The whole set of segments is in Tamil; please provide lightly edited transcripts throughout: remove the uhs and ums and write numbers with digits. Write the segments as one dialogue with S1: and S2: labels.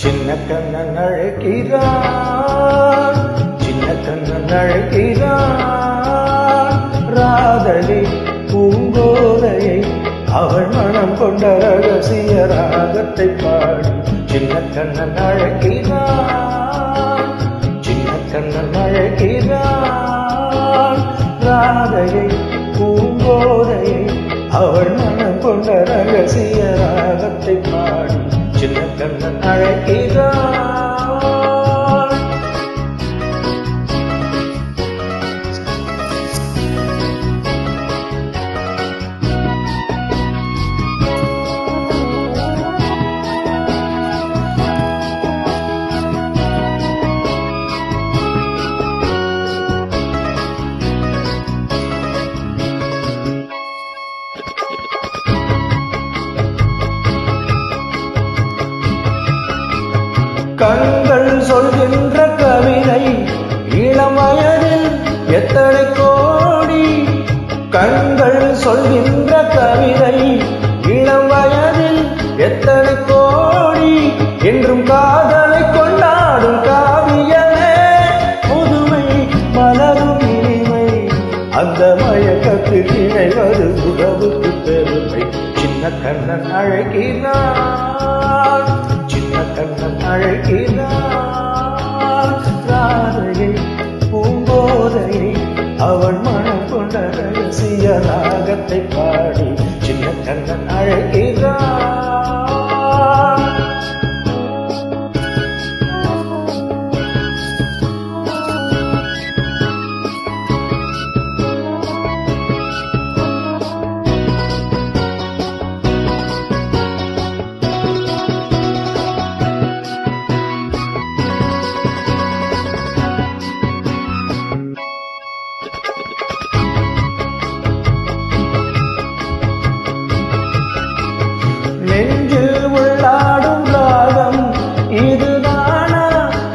S1: சின்ன கண்ணன் அழைக்கிறான், சின்ன கண்ணன் அழைக்கிறான். ராதனை பூங்கோதையை அவள் மனம் கொண்ட ரகசிய ராகத்தை பாடி சின்ன கண்ணன் அழைக்கிறான், சின்ன கண்ணன் அழைக்கிறான். ராதையை பூங்கோதையை அவள் மனம் கொண்ட ரகசிய ராகத்தை பாடி சின்ன கண்ணன் அழைக்கிறான். கண்கள் சொல்கின்ற கவிதை இளம் வயதில் எத்தனை கோடி. கண்கள் சொல்கின்ற கவிதை இளம் வயதில் எத்தனை கோடி. என்றும் காதலை கொண்டாடும் காவியமே புதுமை மலரும் இனிமை. அந்த மயக்கத்தில் இணைவது உறவுக்கு பெருமை. சின்ன கண்ணன் அழைக்கிறான், சின்ன கண்ணன் அழைக்கிறான். ராதையை பூங்கோதையை அவள் மனம் கொண்ட ரகசிய ராகத்தை பாடி சின்ன கண்ணன் அழைக்கிறான். நெஞ்சில் உள்ளாடும் ராகம் இதுதானா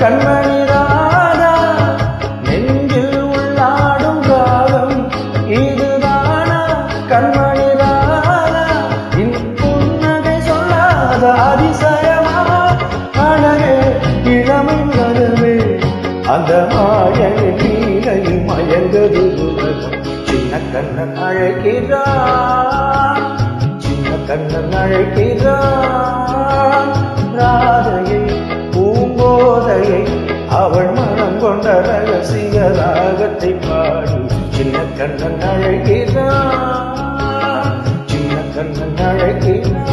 S1: கண்மணி ராதா. நெஞ்சில் உள்ளாடும் ராகம் இதுதானா கண்மணி ராதா. புன்னகை சொல்லாத அதிசயமா அழகே இளமை வருவே. அந்த மாயனின் நீலையில் மயங்கது உலகம். சின்ன கண்ணன் அழைக்கிறான், சின்ன கண்ணன் அழைக்கிறான். ராதையை பூங்கோதையை அவள் மனம் கொண்ட ரகசிய ராகத்தை பாடி சின்ன கண்ணன் அழைக்கிறான், சின்ன கண்ணன் அழைக்கிறான்.